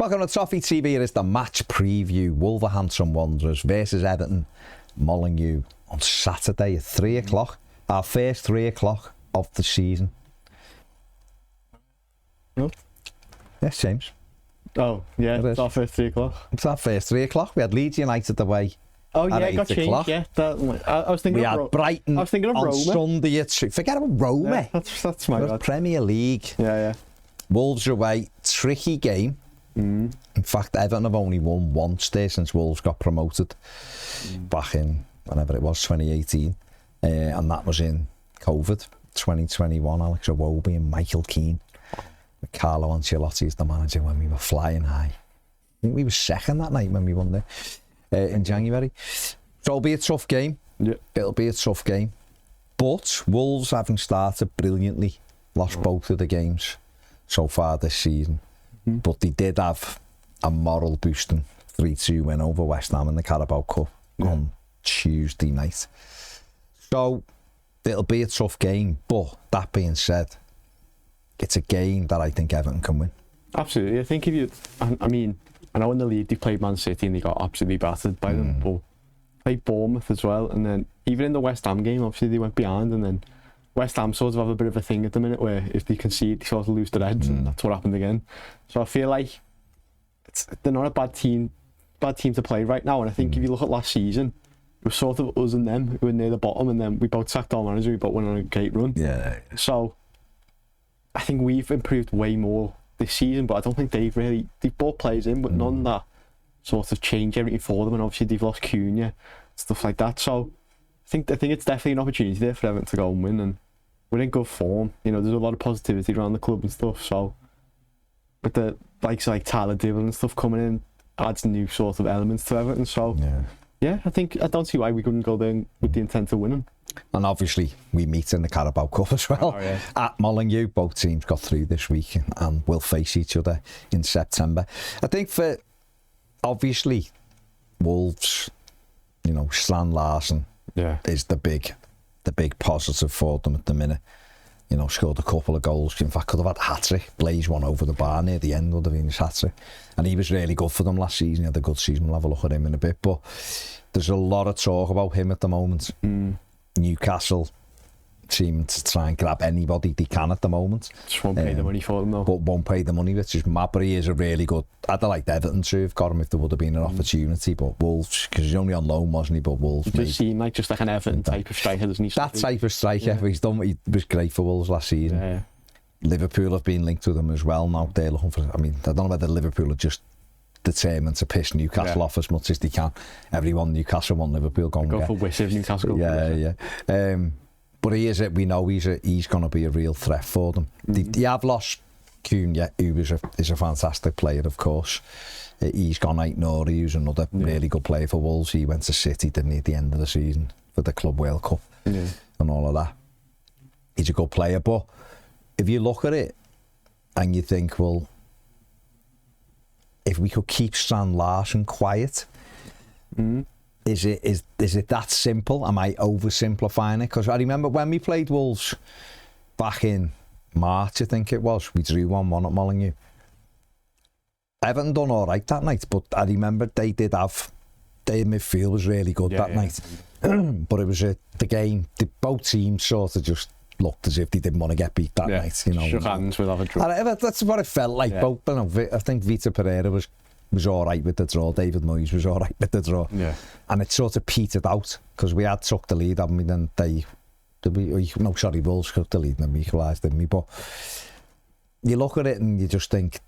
Welcome to Toffee TV. Here is the match preview. Wolverhampton Wanderers versus Everton Molineux on Saturday at 3 o'clock. Our first 3 o'clock of the season. What? Yes, James. Oh, yeah, it's our first 3 o'clock. It's our first 3 o'clock. We had Leeds United away. Oh, yeah, it got 8 changed, o'clock. yeah. I was thinking We of had Brighton I was thinking of on Roma. Sunday at 3. Forget about Roma. Yeah, that's my bad. Premier League. Yeah. Wolves are away. Tricky game. In fact, Everton have only won once there since Wolves got promoted back in, whenever it was, 2018. And that was in COVID, 2021. Alex Iwobi and Michael Keane. Carlo Ancelotti is the manager when we were flying high. I think we were second that night when we won there in January. So it'll be a tough game. Yeah. It'll be a tough game. But Wolves, having started brilliantly, lost both of the games so far this season. But they did have a moral boosting 3-2 win over West Ham in the Carabao Cup on Tuesday night. So it'll be a tough game. But that being said, it's a game that I think Everton can win. Absolutely. I think if you... I mean, I know in the league they played Man City and they got absolutely battered by them, but played Bournemouth as well. And then even in the West Ham game, obviously they went behind, and then West Ham sort of have a bit of a thing at the minute where if they concede, they sort of lose their heads, and that's what happened again. So I feel like they're not a bad team to play right now. And I think if you look at last season, it was sort of us and them who were near the bottom, and then we both sacked our manager, we both went on a great run. Yeah. So I think we've improved way more this season, but I don't think they've brought players in, but none that sort of change everything for them. And obviously they've lost Cunha, stuff like that. So I think it's definitely an opportunity there for Everton to go and win, and we're in good form. You know, there's a lot of positivity around the club and stuff. So with the likes like Tyler Dibble and stuff coming in, adds new sort of elements to Everton. So yeah, I don't see why we couldn't go there with the intent of winning. And obviously, we meet in the Carabao Cup as well at Molineux. Both teams got through this week and will face each other in September. I think for, obviously, Wolves, you know, Slan Larsen is the big positive for them at the minute. You know, scored a couple of goals. In fact, could have had a hat-trick. Blaze one over the bar near the end, would have been his hat-trick. And he was really good for them last season. He had a good season. We'll have a look at him in a bit. But there's a lot of talk about him at the moment. Newcastle seem to try and grab anybody they can at the moment. Just won't pay the money for them though. But won't pay the money, which is mad. But he is a really good... I'd have liked Everton to have got him if there would have been an opportunity. But Wolves, because he's only on loan, wasn't he? But Wolves... He does seem like just like an Everton type of striker, doesn't he? That type of striker. He was great for Wolves last season. Yeah. Liverpool have been linked with him as well now. They're looking for... I mean, I don't know whether Liverpool are just determined to piss Newcastle off as much as they can. Everyone Newcastle want Liverpool go for Wissav, Newcastle. But we know he's going to be a real threat for them. They have lost Cunha, who is a fantastic player, of course. He's gone out Nori, who's another really good player for Wolves. He went to City, didn't he, at the end of the season for the Club World Cup and all of that. He's a good player, but if you look at it and you think, well, if we could keep Stan Larsen quiet, is it that simple? Am I oversimplifying it? Because I remember when we played Wolves back in March, I think it was, we drew 1-1 at Molineux. Everton done all right that night, but I remember their midfield was really good that night. But it was the game, both teams sort of just looked as if they didn't want to get beat that night. You know, shook hands with other draw. That's what it felt like. Both, you know, I think Vita Pereira was all right with the draw. David Moyes was all right with the draw. Yeah. And it sort of petered out because we had took the lead, haven't we? Then Wolves took the lead and then we equalised, didn't we? But you look at it and you just think,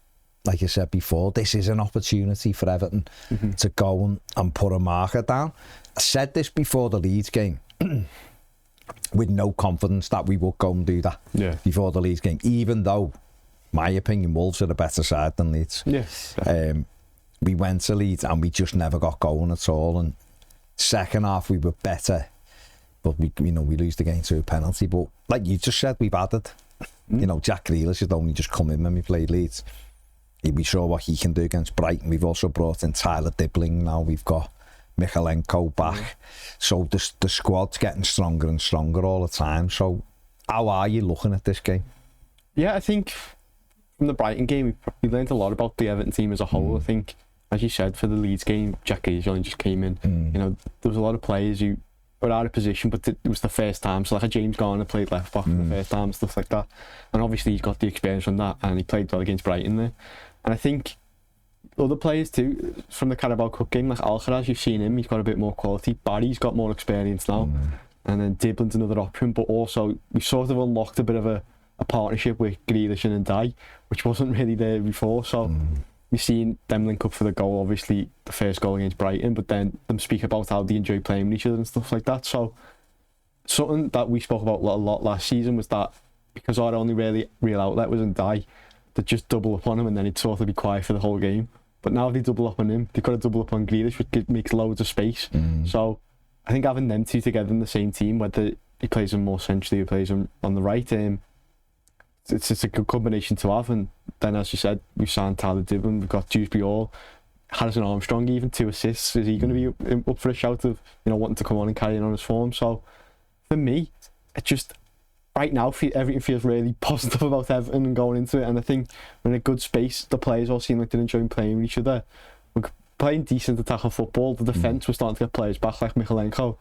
like I said before, this is an opportunity for Everton to go and put a marker down. I said this before the Leeds game. With no confidence that we would go and do that before the Leeds game, even though, my opinion, Wolves are the better side than Leeds. We went to Leeds and we just never got going at all. And second half we were better, but we lose the game to a penalty. But like you just said, we've added. You know, Jack Grealish had only just come in when we played Leeds. We saw what he can do against Brighton. We've also brought in Tyler Dibbling now. We've got Michalenko back. So the squad's getting stronger and stronger all the time. So how are you looking at this game? Yeah, I think from the Brighton game, we learned a lot about the Everton team as a whole. I think, as you said, for the Leeds game, Jack Grealish only just came in. You know, there was a lot of players who were out of position, but it was the first time. So like a James Garner played left back for the first time, stuff like that. And obviously he's got the experience from that, and he played well against Brighton there. And I think other players too, from the Carabao Cup game, like Alcaraz, you've seen him, he's got a bit more quality. Barry's got more experience now. And then Diblin's another option, but also we sort of unlocked a bit of a partnership with Grealish and Ndai, which wasn't really there before. So we've seen them link up for the goal, obviously the first goal against Brighton, but then them speak about how they enjoy playing with each other and stuff like that. So something that we spoke about a lot last season was that because our only really real outlet was Ndai, they'd just double up on him and then he'd sort of be quiet for the whole game. But now they double up on him, they've got to double up on Grealish, which makes loads of space. So I think having them two together in the same team, whether he plays them more centrally or plays them on the right, it's a good combination to have. And then, as you said, we've signed Tyler Dibblin, we've got Dewsbury Hall, Harrison Armstrong, even 2 assists. Is he going to be up for a shout of, you know, wanting to come on and carry on his form? So for me, it just right now everything feels really positive about Everton and going into it. And I think we're in a good space. The players all seem like they're enjoying playing with each other. We're playing decent attacking football. The defence, we're starting to get players back like Michalenko.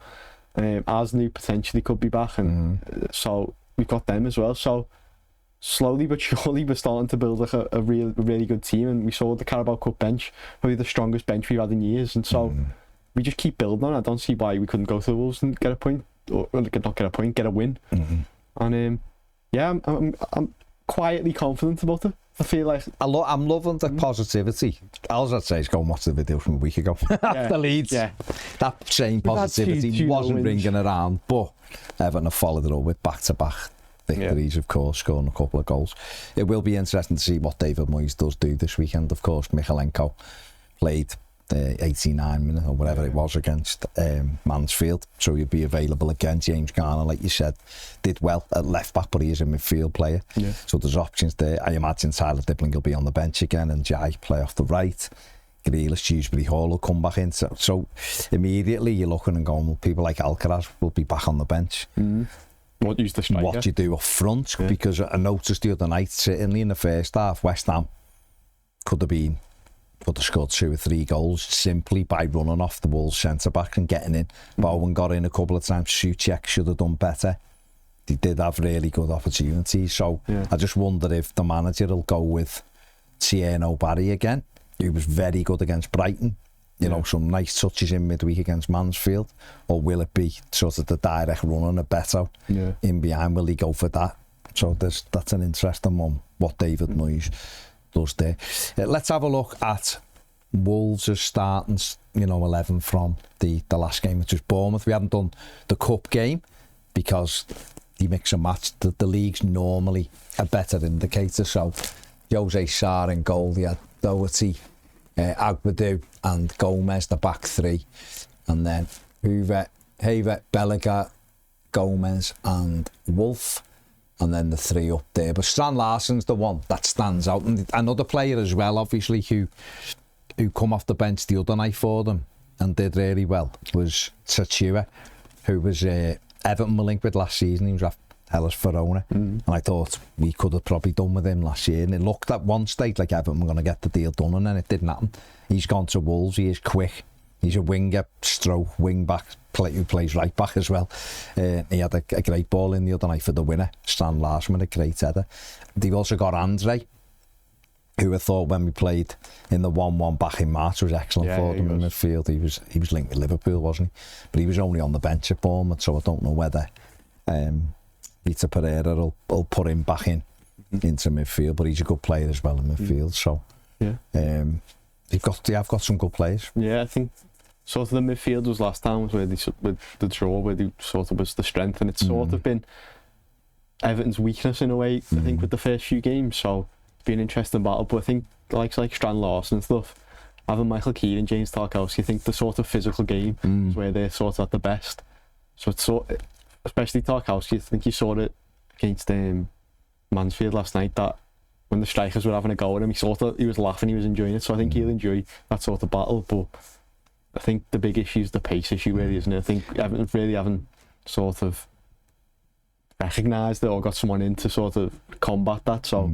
Asnu potentially could be back, and so we've got them as well. So slowly but surely we're starting to build like a really good team, and we saw the Carabao Cup bench, probably the strongest bench we've had in years, and so we just keep building on it. I don't see why we couldn't go to the Wolves and get a point, or not get a point, get a win. And yeah, I'm quietly confident about it. I feel like I'm loving the positivity. All I'd say is go and watch the video from a week ago after Leeds. Yeah. That same positivity wasn't ringing around, but Everton have followed it up with back-to-back victories, of course, scoring a couple of goals. It will be interesting to see what David Moyes does do this weekend. Of course, Michalenko played 89 minutes or whatever it was against Mansfield, so he'll be available again. James Garner, like you said, did well at left back, but he is a midfield player, so there's options there. I imagine Tyler Dibling will be on the bench again and Jai play off the right. Grealish, Dewsbury Hall will come back in, so immediately you're looking and going, well, people like Alcaraz will be back on the bench. What use the striker? What you do up front, because I noticed the other night, certainly in the first half, West Ham could have scored 2 or 3 goals simply by running off the Wolves centre-back and getting in. Bowen got in a couple of times. Souček should have done better. They did have really good opportunities. So I just wonder if the manager will go with Tierno Barry again, who was very good against Brighton. You know, some nice touches in midweek against Mansfield. Or will it be sort of the direct running of Beto in behind? Will he go for that? So that's an interesting one, what David Moyes does there. Let's have a look at Wolves' starting 11 from the last game, which was Bournemouth. We haven't done the cup game because you mix and match. The league's normally a better indicator. So Jose Sarr in goal, he had Doherty, Agbadou and Gomez, the back 3, and then Hoover, Belliger, Gomez and Wolf, and then the 3 up there. But Strand Larsen's the one that stands out, and another player as well, obviously, who come off the bench the other night for them and did really well was Tchoué, who was Everton were linked with last season. He was at Hellas Verona, and I thought we could have probably done with him last year, and it looked at one stage like Everton were going to get the deal done, and then it didn't happen. He's gone to Wolves. He is quick. He's a winger stroke wing back, who plays right back as well. He had a great ball in the other night for the winner. Strand Larsen with a great header. They've also got Andre, who I thought when we played in the 1-1 back in March was excellent for them in midfield. He was linked with Liverpool, wasn't he? But he was only on the bench at Bournemouth, so I don't know whether Peter Pereira will put him back into midfield. But he's a good player as well in midfield. So they've got some good players. Yeah, I think sort of the midfield was last time was where with the draw, where they sort of was the strength, and it's sort of been Everton's weakness in a way. I think with the first few games, so it's been an interesting battle. But I think like Strand Larsen and stuff, having Michael Keane and James Tarkowski, I think the sort of physical game is where they're sort of at the best. So it's especially Tarkowski, I think you saw it against Mansfield last night, that when the strikers were having a go at him, he was laughing, he was enjoying it. So I think he'll enjoy that sort of battle. But I think the big issue is the pace issue, really, isn't it? I think Everton really haven't sort of recognised it or got someone in to sort of combat that. So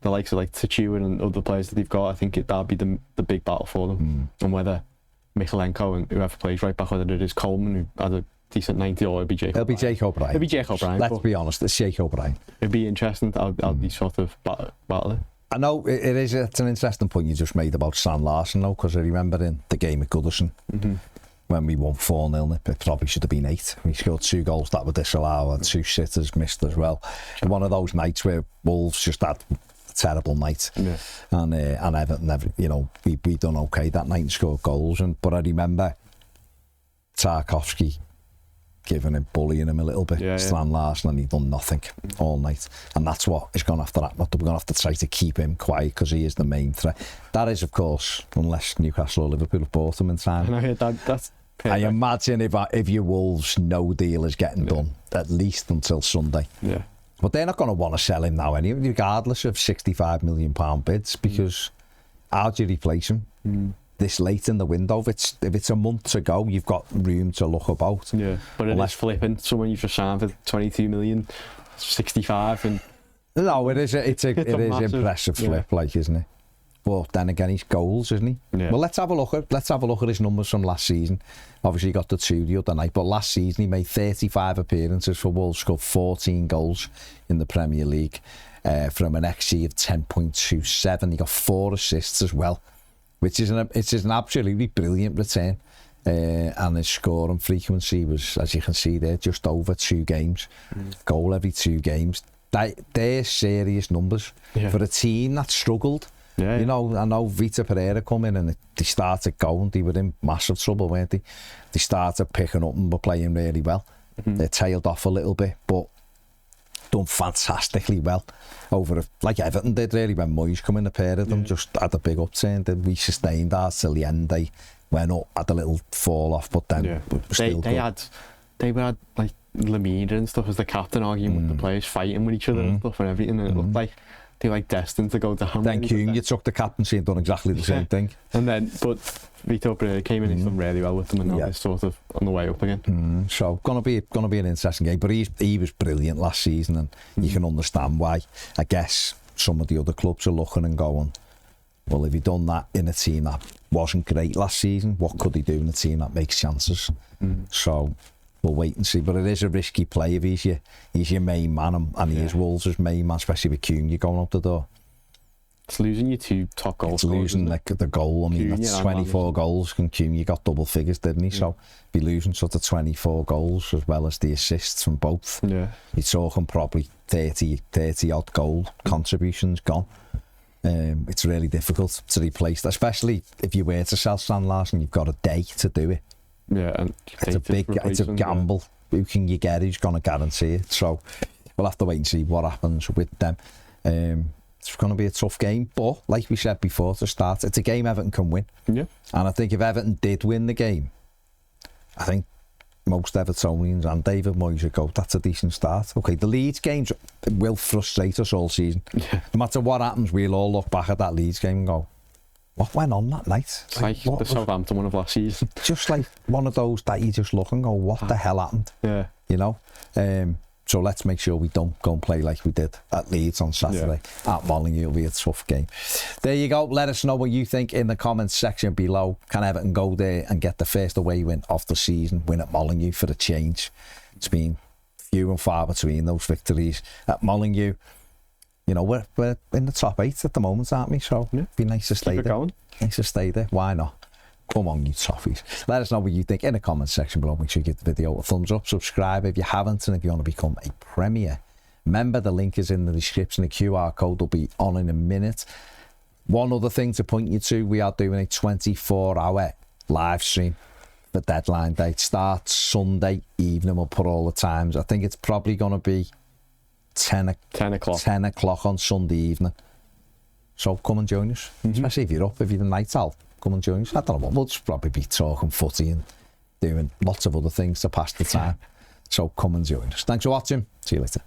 the likes of like Tachuan and other players that they've got, I think that'll be the big battle for them. And whether Michalenko and whoever plays right back, whether it is Coleman who had a decent 90 or it'll be Jake. It'll be Jake O'Brien. It'll be Jake O'Brien. Let's be honest, it's Jake O'Brien. It'd be interesting. I'll be sort of battling. I know it's an interesting point you just made about Sam Larson though, because I remember in the game at Goodison when we won 4-0, it probably should have been 8. We scored 2 goals that were disallowed and 2 sitters missed as well. And one of those nights where Wolves just had a terrible night, and Everton never, we done okay that night and scored goals. But I remember Tarkowski giving him, bullying him a little bit, Sam Larson, and he'd done nothing all night. And that's what is going to have to happen. We're going to have to try to keep him quiet because he is the main threat. That is, of course, unless Newcastle or Liverpool have bought him in time. And that's perfect. I imagine if your Wolves no deal is getting done, at least until Sunday. Yeah. But they're not going to want to sell him now anyway, regardless of £65 million bids, because how do you replace him? This late in the window, if it's a month to go, you've got room to look about. Yeah, but it is flipping. Someone you've just signed for 22 million, 65, and no, it's massive, impressive flip, isn't it? But then again, he's goals, isn't he? Yeah. Well, let's have a look at his numbers from last season. Obviously, he got the 2 the other night, but last season he made 35 appearances for Wolves, scored 14 goals in the Premier League from an XG of 10.27. He got 4 assists as well, which is an absolutely brilliant return. And his scoring frequency was, as you can see there, just over 2 games. Goal every 2 games. They're serious numbers for a team that struggled. Yeah. I know Vita Pereira come in and they started going. They were in massive trouble, weren't they? They started picking up and were playing really well. They tailed off a little bit, but done fantastically well over like Everton did really when Moyes come in. A pair of them just had a big upturn. We sustained ours till the end. They went up, had a little fall off, but then they had like Lemire and stuff as the captain, arguing with the players, fighting with each other and stuff and everything, and it looked like they were like destined to go down. Then Cunha took the captaincy and done exactly the same thing. And then, but Vito Pereira came in and he's done really well with them, and now he's sort of on the way up again. So gonna be an interesting game. But he was brilliant last season, and you can understand why. I guess some of the other clubs are looking and going, well, if he done that in a team that wasn't great last season, what could he do in a team that makes chances? So we'll wait and see. But it is a risky play if he's your main man, and he is Wolves' main man, especially with Cunha going out the door. It's losing your 2 top goals. It's losing the goal. I mean, that's 24 goals, and Cunha got double figures, didn't he? So be losing sort of 24 goals as well as the assists from both. Yeah, you're talking probably 30 odd goal contributions gone. It's really difficult to replace that, especially if you were to sell Sam Larson. You've got a day to do it. Yeah, and it's a gamble. Yeah. Who can you get? Who's going to guarantee it? So we'll have to wait and see what happens with them. It's going to be a tough game, but like we said before to start, it's a game Everton can win. Yeah, and I think if Everton did win the game, I think most Evertonians and David Moyes would go, that's a decent start. Okay, the Leeds games will frustrate us all season. Yeah. No matter what happens, we'll all look back at that Leeds game and go, what went on that night? It's like the Southampton one of last season. Just like one of those that you just look and go, what the hell happened? Yeah. So let's make sure we don't go and play like we did at Leeds on Saturday. At Molyneux, it'll be a tough game. There you go. Let us know what you think in the comments section below. Can Everton go there and get the first away win of the season, win at Molyneux for a change? It's been few and far between those victories at Molyneux. We're in the top 8 at the moment, aren't we? So it'd be nice to stay there. Nice to stay there. Why not? Come on, you Toffies. Let us know what you think in the comments section below. Make sure you give the video a thumbs up, subscribe if you haven't, and if you want to become a Premier member, the link is in the description. The QR code will be on in a minute. One other thing to point you to, we are doing a 24-hour live stream for deadline day. It starts Sunday evening. We'll put all the times. I think it's probably going to be 10 o'clock on Sunday evening. So come and join us, especially if you're up, if you're the night owl. Come and join us. I don't know what, we'll just probably be talking footy and doing lots of other things to pass the time. So come and join us. Thanks for watching. See you later.